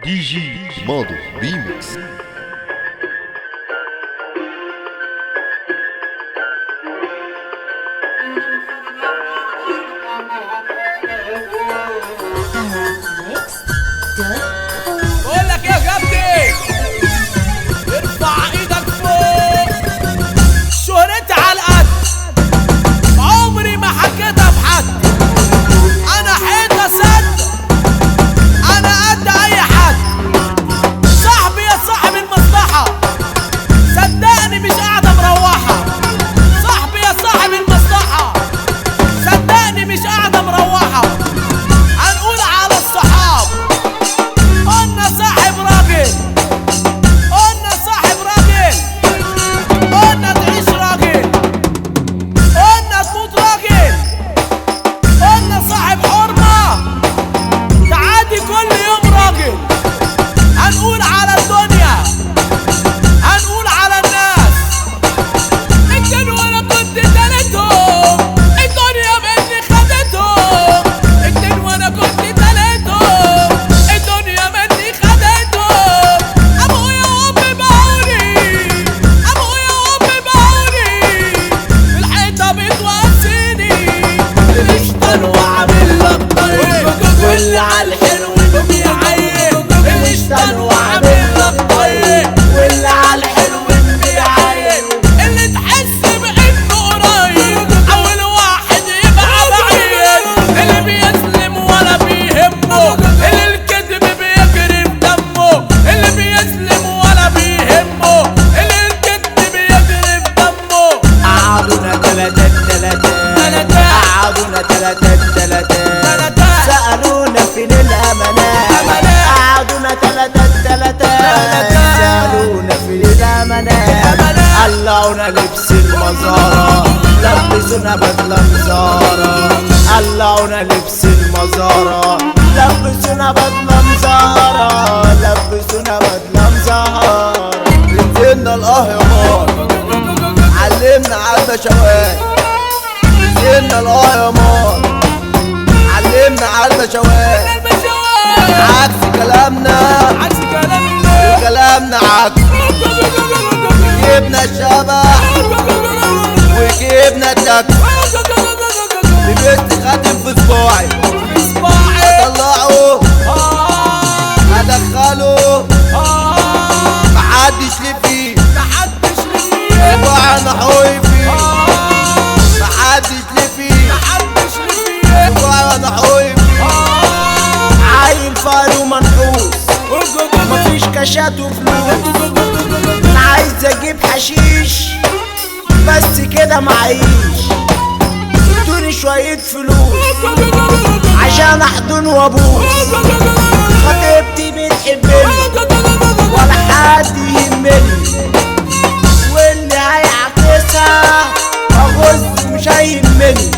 دي جي ماضو ريميكس. بقول لك يا كابتن، ارفع ايدك فوق. شهرتي على القد، عمري ما حكيتها في حد. انا حيطه سد، انا قد اي حد. صاحبي يا صاحب المصلحه، صدقني مش قاعده مروحه. صاحبي يا صاحب المصلحه، صدقني مش قاعده مروحه. هنقول على الصحاب، قلنا صاحب راجل، قلنا صاحب راجل، قلنا تعيش راجل، قلنا تموت راجل، قلنا صاحب حرمة تعادي كل يوم راجل. هنقول على الدنيا، هنقول على الناس. الدنيا وانا كنت تالتهم، الدنيا مني خدتهم. الدنيا وانا كنت تالتهم، الدنيا مني خدتهم. ابويا وامي باعوني، ابويا وامي باعوني، في الحيطه بتواسيني. الاشتن وعامل لك طيب، واللي على الحلو بيعيب. الاشتن وعامل لك طيب، واللي على الحلو بيعيب. اللي تحس بانه قريب، اول واحد يبقى بعيد. اللي بيسلم ولا بيهمه، اللي الكذب بيجري في دمه. اللي بيسلم ولا بيهمه، اللي الكذب بيجري في دمه. قعدونا تلاتات قعدونا تلاتات سألونا فين الأمانات. قعدونا تلاتات سألونا فين الأمانات. قلعونا لبس المزارة، لبسونا بدلة مزارة. قلعونا لبس المزارة، لبسونا بدلة مزارة. لبسونا بدلة مزارة. نزلنا الأهرامات، علمنا على البشوات. نزلنا الأهرامات، علمنا على البشوات. عكس كلامنا، عكس كلامنا، كلامنا عكس. جبنا الشبح وجبنا التاكس. لبست خاتم في صباعي، اطلعه ادخله، محدش ليه فيه، صباعي نحوي فيه. محدش ليه فيه، صباعي نحوي فيه. عيل فقر ومنحوس، مفيش كاشات وفلوس. انا عايز اجيب حشيش بس كده معيش. ادوني شوية فلوس عشان احضن وابوس. خطيبتي بتحبني ولا حد يهمني، واللي هيعكسها اغز مش هيهمني.